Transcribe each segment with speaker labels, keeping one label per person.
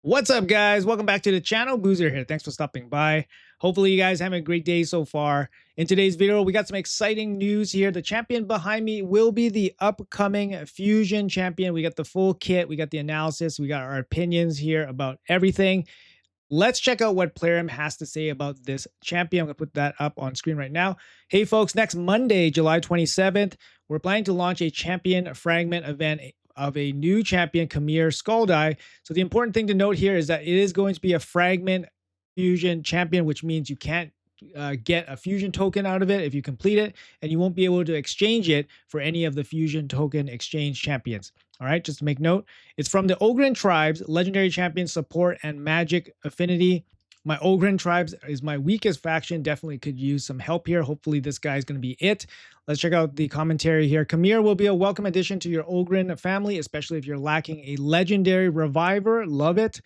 Speaker 1: What's up, guys? Welcome back to the channel. Boozer here. Thanks for stopping by. Hopefully you guys having a great day so far. In today's video, we got some exciting news here. The champion behind me will be the upcoming Fusion champion. We got the full kit. We got the analysis. We got our opinions here about everything. Let's check out what Plarium has to say about this champion. I'm going to put that up on screen right now. Hey, folks, next Monday, July 27th, we're planning to launch a champion fragment event of a new champion, Khamir Scald Eye. So the important thing to note here is that it is going to be a fragment fusion champion, which means you can't get a fusion token out of it if you complete it, and you won't be able to exchange it for any of the fusion token exchange champions. All right, just to make note, it's from the Ogryn tribes, legendary champion support and magic affinity. My Ogryn tribes is my weakest faction. Definitely could use some help here. Hopefully this guy is going to be it. Let's check out the commentary here. Khamir will be a welcome addition to your Ogryn family, especially if you're lacking a legendary reviver. Love it.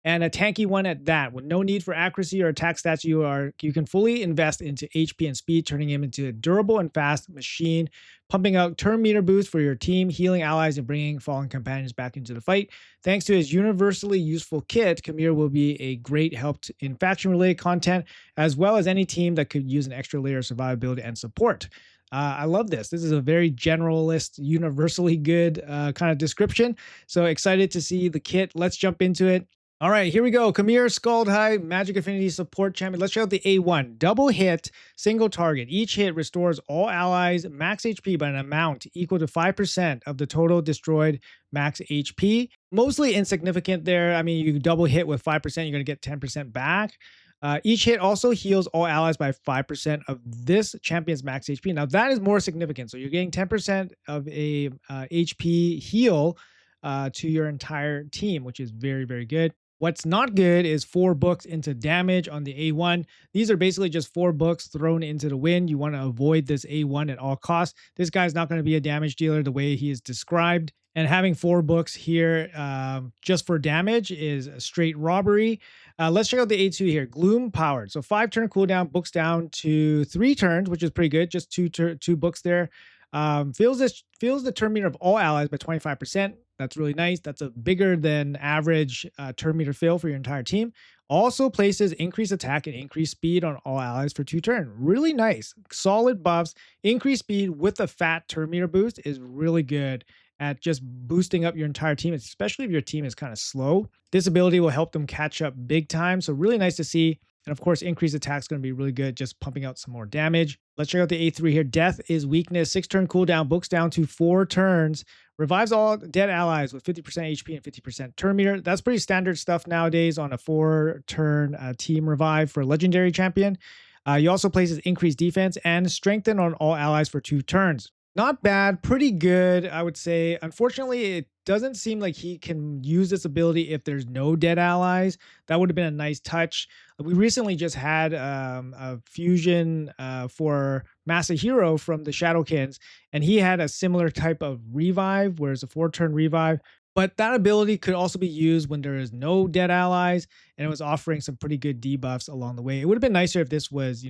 Speaker 1: And a tanky one at that. With no need for accuracy or attack stats, you can fully invest into HP and speed, turning him into a durable and fast machine, pumping out turn meter boost for your team, healing allies, and bringing fallen companions back into the fight. Thanks to his universally useful kit, Khamir will be a great help in faction-related content, as well as any team that could use an extra layer of survivability and support. I love this. This is a very generalist, universally good kind of description. So excited to see the kit. Let's jump into it. All right, here we go. Khamir Scald Eye, Magic Affinity Support Champion. Let's check out the A1. Double hit, single target. Each hit restores all allies max HP by an amount equal to 5% of the total destroyed max HP. Mostly insignificant there. I mean, you double hit with 5%, you're going to get 10% back. Each hit also heals all allies by 5% of this champion's max HP. Now, that is more significant. So you're getting 10% of a HP heal to your entire team, which is very, very good. What's not good is 4 books into damage on the A1. These are basically just 4 books thrown into the wind. You want to avoid this A1 at all costs. This guy's not going to be a damage dealer the way he is described. And having 4 books here just for damage is a straight robbery. Let's check out the A2 here. Gloom powered. So 5 turn cooldown, books down to 3 turns, which is pretty good. Just two books there. Fills the turn meter of all allies by 25%. That's really nice. That's a bigger than average turn meter fill for your entire team. Also places increased attack and increased speed on all allies for 2 turns. Really nice. Solid buffs. Increased speed with a fat turn meter boost is really good at just boosting up your entire team, especially if your team is kind of slow. This ability will help them catch up big time. So really nice to see. And of course, increased attack is going to be really good, just pumping out some more damage. Let's check out the A3 here. Death is weakness. 6 turn cooldown, books down to 4 turns. Revives all dead allies with 50% HP and 50% turn meter. That's pretty standard stuff nowadays on a 4-turn team revive for a legendary champion. He also places increased defense and strengthen on all allies for 2 turns. Not bad, pretty good, I would say. Unfortunately, it doesn't seem like he can use this ability if there's no dead allies. That would have been a nice touch. We recently just had a fusion for Masahiro from the Shadowkins, and he had a similar type of revive, whereas a 4-turn revive. But that ability could also be used when there is no dead allies, and it was offering some pretty good debuffs along the way. It would have been nicer if this was,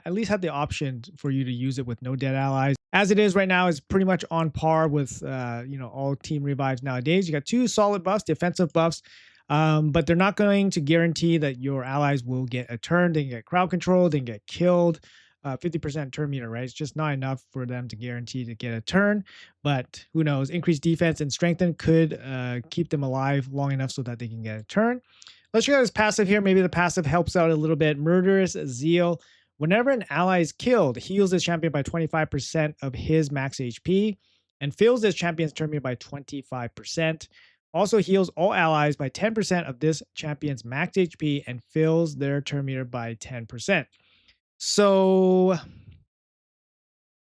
Speaker 1: at least had the option for you to use it with no dead allies. As it is right now, is pretty much on par with, all team revives nowadays. You got 2 solid buffs, defensive buffs, but they're not going to guarantee that your allies will get a turn. They can get crowd control, they can get killed. 50% turn meter, right? It's just not enough for them to guarantee to get a turn, but who knows? Increased defense and strengthen could keep them alive long enough so that they can get a turn. Let's check out his passive here. Maybe the passive helps out a little bit. Murderous Zeal. Whenever an ally is killed, heals this champion by 25% of his max HP and fills this champion's turn meter by 25%. Also heals all allies by 10% of this champion's max HP and fills their turn meter by 10%. So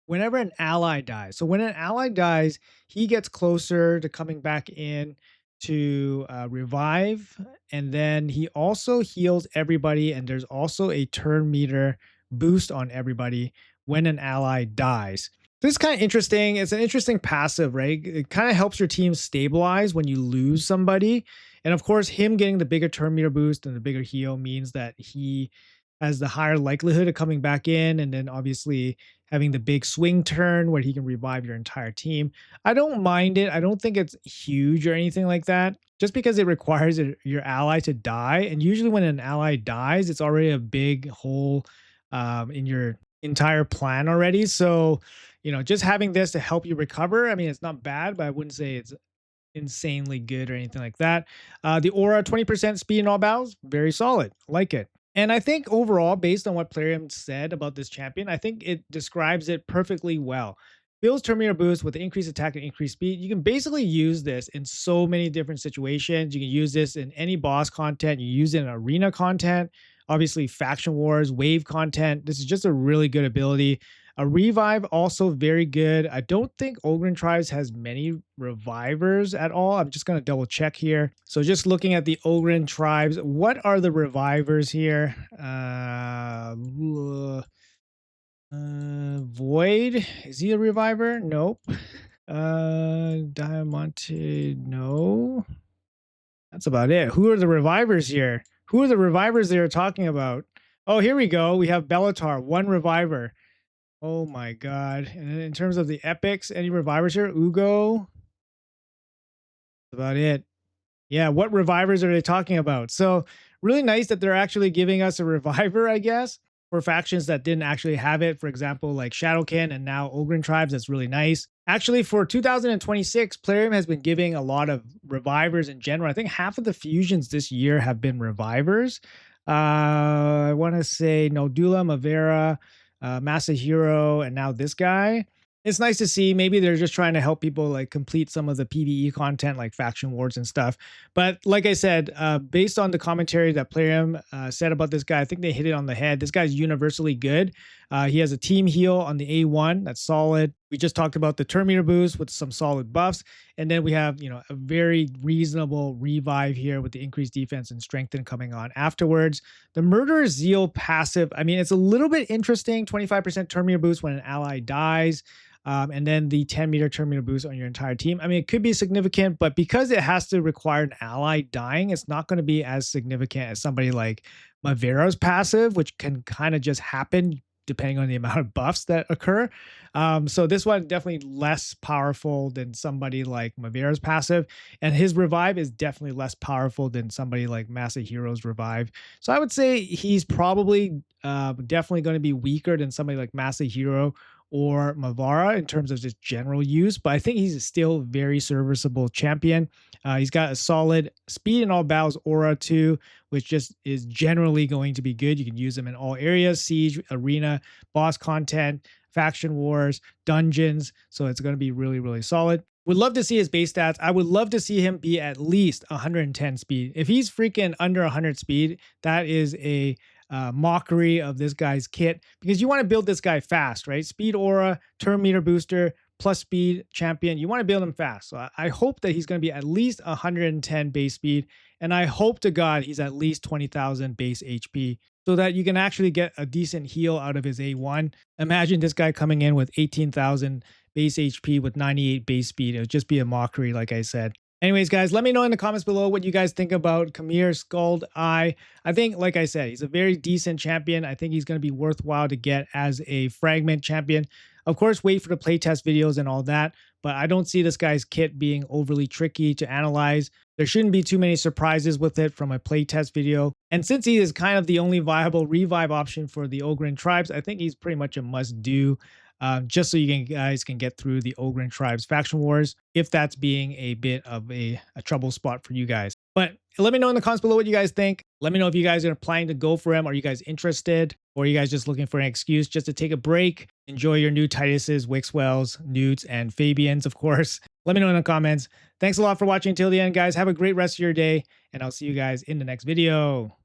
Speaker 1: whenever an ally dies, when an ally dies, he gets closer to coming back in to revive, and then he also heals everybody, and there's also a turn meter boost on everybody when an ally dies. This is kind of interesting. It's an interesting passive, right? It kind of helps your team stabilize when you lose somebody. And of course, him getting the bigger turn meter boost and the bigger heal means that he has the higher likelihood of coming back in, and then obviously having the big swing turn where he can revive your entire team. I don't mind it. I don't think it's huge or anything like that, just because it requires your ally to die. And usually when an ally dies, it's already a big hole in your entire plan already. So, just having this to help you recover, I mean, it's not bad, but I wouldn't say it's insanely good or anything like that. The aura, 20% speed in all battles, very solid. I like it. And I think overall, based on what Plarium said about this champion, I think it describes it perfectly well. Builds Terminator boost with increased attack and increased speed. You can basically use this in so many different situations. You can use this in any boss content. You use it in arena content, obviously faction wars, wave content. This is just a really good ability. A revive also very good. I don't think Ogryn Tribes has many revivers at all. I'm just going to double check here. So just looking at the Ogryn Tribes, what are the revivers here? Void, is he a reviver? Nope. Diamante, no. That's about it. Who are the revivers here? Who are the revivers they are talking about? Oh, here we go. We have Bellatar, one reviver. Oh my god. And in terms of the epics, any revivers here? Ugo. That's about it. Yeah, what revivers are they talking about? So really nice that they're actually giving us a reviver, I guess, for factions that didn't actually have it. For example, like Shadowkin and now Ogryn Tribes. That's really nice. Actually, for 2026, Plarium has been giving a lot of revivers in general. I think half of the fusions this year have been revivers. I want to say Nodula, Mavera, Masahiro, and now this guy. It's nice to see. Maybe they're just trying to help people like complete some of the PvE content like faction wars and stuff. But like I said, based on the commentary that Plarium said about this guy, I think they hit it on the head. This guy's universally good. He has a team heal on the A1. That's solid. We just talked about the Terminator boost with some solid buffs. And then we have, a very reasonable revive here with the increased defense and strengthen coming on afterwards. The Murderer's Zeal passive, I mean, it's a little bit interesting. 25% Terminator boost when an ally dies. And then the 10-meter Terminator boost on your entire team. I mean, it could be significant, but because it has to require an ally dying, it's not going to be as significant as somebody like Mavera's passive, which can kind of just happen depending on the amount of buffs that occur. So this one definitely less powerful than somebody like Mavera's passive, and his revive is definitely less powerful than somebody like Masahiro's revive. So I would say he's probably definitely going to be weaker than somebody like Masahiro or Mavara in terms of just general use, but I think he's still very serviceable champion. He's got a solid speed in all battles aura too, which just is generally going to be good. You can use him in all areas, siege, arena, boss content, faction wars, dungeons. So it's going to be really, really solid. Would love to see his base stats. I would love to see him be at least 110 speed. If he's freaking under 100 speed, that is a mockery of this guy's kit, because you want to build this guy fast, right? Speed aura, turn meter booster, plus speed champion. You want to build him fast. So I hope that he's going to be at least 110 base speed. And I hope to God he's at least 20,000 base HP so that you can actually get a decent heal out of his A1. Imagine this guy coming in with 18,000 base HP with 98 base speed. It would just be a mockery, like I said. Anyways, guys, let me know in the comments below what you guys think about Khamir Scald Eye. I think, like I said, he's a very decent champion. I think he's going to be worthwhile to get as a fragment champion. Of course, wait for the playtest videos and all that, but I don't see this guy's kit being overly tricky to analyze. There shouldn't be too many surprises with it from a playtest video. And since he is kind of the only viable revive option for the Ogryn Tribes, I think he's pretty much a must-do. Just so you guys can get through the Ogryn Tribes faction wars, if that's being a bit of a trouble spot for you guys. But let me know in the comments below what you guys think. Let me know if you guys are planning to go for him. Are you guys interested? Or are you guys just looking for an excuse just to take a break? Enjoy your new Tituses, Wixwells, Newts, and Fabians, of course. Let me know in the comments. Thanks a lot for watching till the end, guys. Have a great rest of your day, and I'll see you guys in the next video.